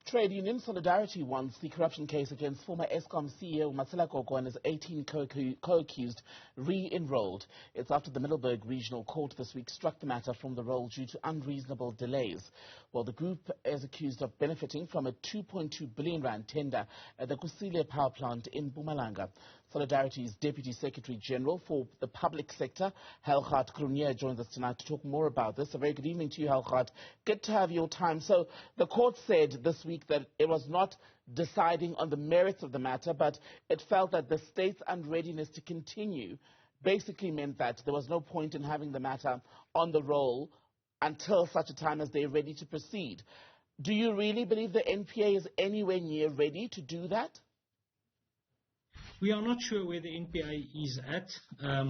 Trade Union Solidarity wants the corruption case against former Eskom CEO Matshela Koko and his 18 co-accused re-enrolled. It's after the Middelburg Regional Court this week struck the matter from the roll due to unreasonable delays. Well, the group is accused of benefiting from a 2.2 billion rand tender at the Kusile power plant in Mpumalanga. Solidarity's Deputy Secretary General for the public sector, Helgard Cronje, joins us tonight to talk more about this. A very good evening to you, Helgard. Good to have your time. So the court said this week that it was not deciding on the merits of the matter, but it felt that the state's unreadiness to continue basically meant that there was no point in having the matter on the roll until such a time as they're ready to proceed. Do you really believe the NPA is anywhere near ready to do that? We are not sure where the NPA is at.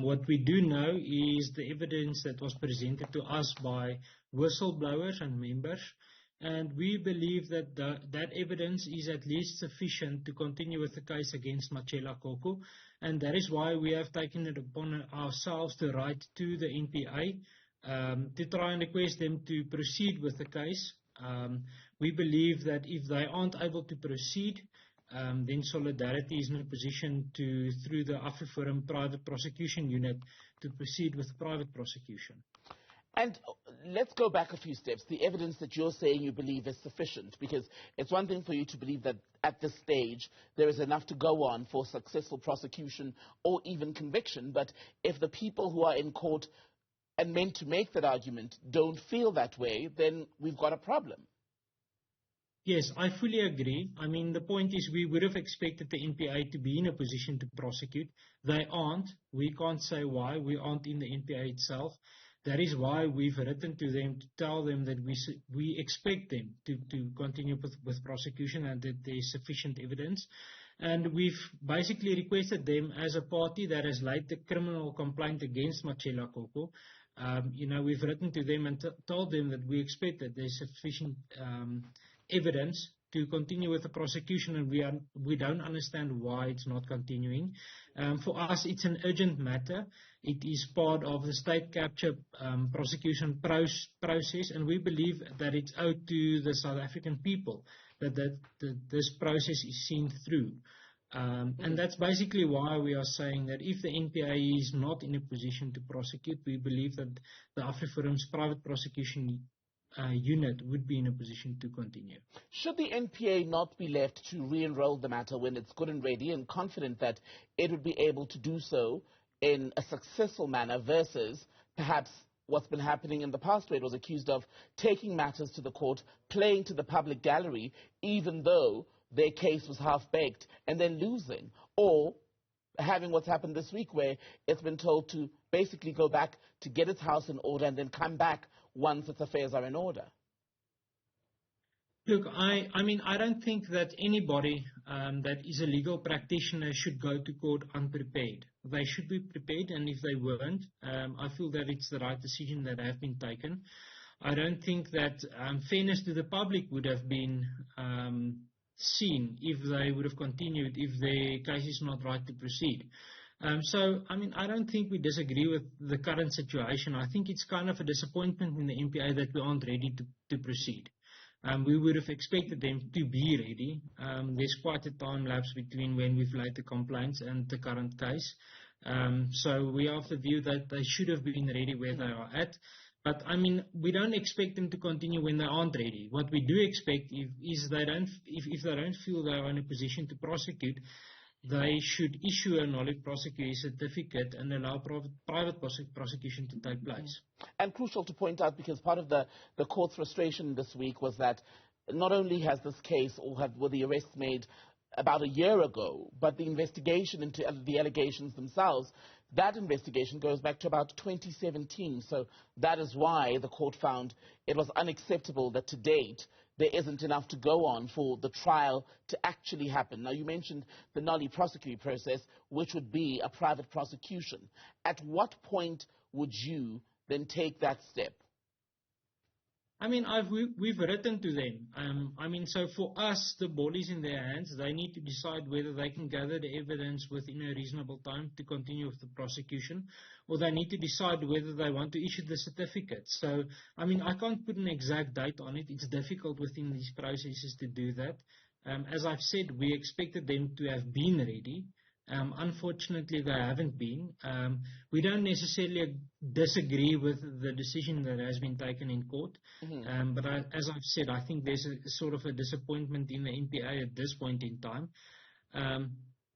What we do know is the evidence that was presented to us by whistleblowers and members, and we believe that that evidence is at least sufficient to continue with the case against Matshela Koko, and that is why we have taken it upon ourselves to write to the NPA to try and request them to proceed with the case. We believe that if they aren't able to proceed, then Solidarity is in a position to, through the Afriforum private prosecution unit, to proceed with private prosecution. And let's go back a few steps. The evidence that you're saying you believe is sufficient, because it's one thing for you to believe that at this stage there is enough to go on for successful prosecution or even conviction, but if the people who are in court and meant to make that argument don't feel that way, then we've got a problem. Yes, I fully agree. I mean, the point is we would have expected the NPA to be in a position to prosecute. They aren't. We can't say why. We aren't in the NPA itself. That is why we've written to them to tell them that we expect them to continue with prosecution and that there is sufficient evidence. And we've basically requested them, as a party that has laid the criminal complaint against Matshela Koko, we've written to them and told them that we expect that there's sufficient evidence to continue with the prosecution, and we don't understand why it's not continuing. For us, it's an urgent matter. It is part of the state capture prosecution process, and we believe that it's owed to the South African people that this process is seen through. And that's basically why we are saying that if the NPA is not in a position to prosecute, we believe that the Afriforum's private prosecution unit would be in a position to continue. Should the NPA not be left to re-enroll the matter when it's good and ready and confident that it would be able to do so in a successful manner versus perhaps what's been happening in the past, where it was accused of taking matters to the court, playing to the public gallery, even though their case was half-baked, and then losing, or having what's happened this week where it's been told to basically go back to get its house in order and then come back once its affairs are in order? Look, I mean, I don't think that anybody that is a legal practitioner should go to court unprepared. They should be prepared, and if they weren't, I feel that it's the right decision that have been taken. I don't think that fairness to the public would have been seen if they would have continued, if their case is not right to proceed. So, I mean, I don't think we disagree with the current situation. I think it's kind of a disappointment in the NPA that we aren't ready to proceed. We would have expected them to be ready. There's quite a time lapse between when we've laid the complaints and the current case. So we are of the view that they should have been ready where they are at. But, I mean, we don't expect them to continue when they aren't ready. What we do expect is if they don't feel they are in a position to prosecute, they should issue a knowledge prosecutor certificate and allow private prosecution to take place. And crucial to point out, because part of the court's frustration this week was that not only has this case were the arrests made about a year ago, but the investigation into the allegations themselves, that investigation goes back to about 2017. So that is why the court found it was unacceptable that to date there isn't enough to go on for the trial to actually happen. Now, you mentioned the knowledge prosecutor process, which would be a private prosecution. At what point would you then take that step? I mean, we've written to them. I mean, so for us, the ball is in their hands. They need to decide whether they can gather the evidence within a reasonable time to continue with the prosecution, or they need to decide whether they want to issue the certificate. So, I mean, I can't put an exact date on it. It's difficult within these processes to do that. As I've said, we expected them to have been ready. Unfortunately, they haven't been. We don't necessarily disagree with the decision that has been taken in court. But as I've said, I think there's a sort of a disappointment in the NPA at this point in time.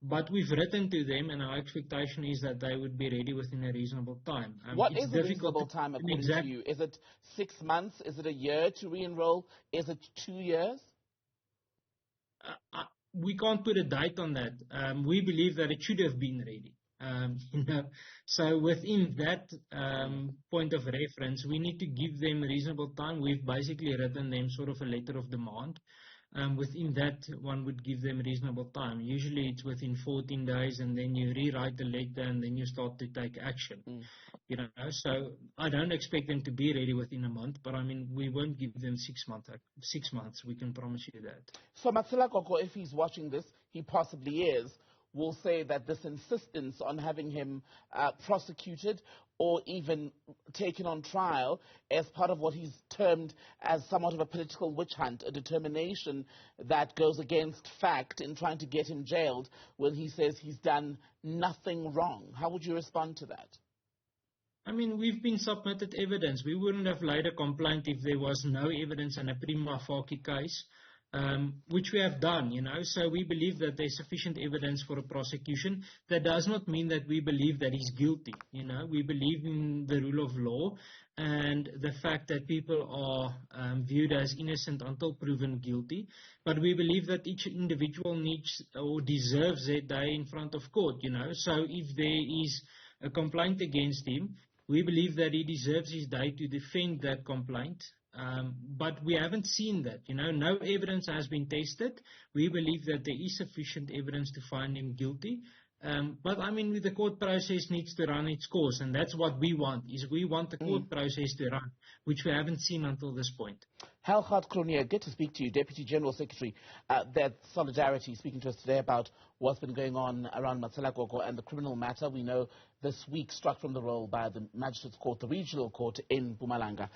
But we've written to them, and our expectation is that they would be ready within a reasonable time. What is a reasonable time according to you? Is it 6 months? Is it a year to re-enroll? Is it 2 years? We can't put a date on that. We believe that it should have been ready. So within that point of reference, we need to give them reasonable time. We've basically written them sort of a letter of demand. Within that, one would give them reasonable time. Usually it's within 14 days, and then you rewrite the letter, and then you start to take action. So I don't expect them to be ready within a month, but I mean, we won't give them 6 months. 6 months, we can promise you that. So Matshela Koko, if he's watching this, he possibly is, will say that this insistence on having him prosecuted or even taken on trial as part of what he's termed as somewhat of a political witch hunt, a determination that goes against fact in trying to get him jailed when he says he's done nothing wrong. How would you respond to that? I mean, we've been submitted evidence. We wouldn't have laid a complaint if there was no evidence and a prima facie case. Which we have done, So we believe that there's sufficient evidence for a prosecution. That does not mean that we believe that he's guilty, We believe in the rule of law and the fact that people are viewed as innocent until proven guilty. But we believe that each individual needs or deserves their day in front of court, So if there is a complaint against him, we believe that he deserves his day to defend that complaint. But we haven't seen that, No evidence has been tested. We believe that there is sufficient evidence to find him guilty. But I mean, the court process needs to run its course, and that's what we want. We want the court process to run, which we haven't seen until this point. Helgard Cronje, good to speak to you, Deputy General Secretary. That Solidarity speaking to us today about what's been going on around Matshela Koko and the criminal matter. We know this week struck from the roll by the Magistrates Court, the Regional Court in Mpumalanga.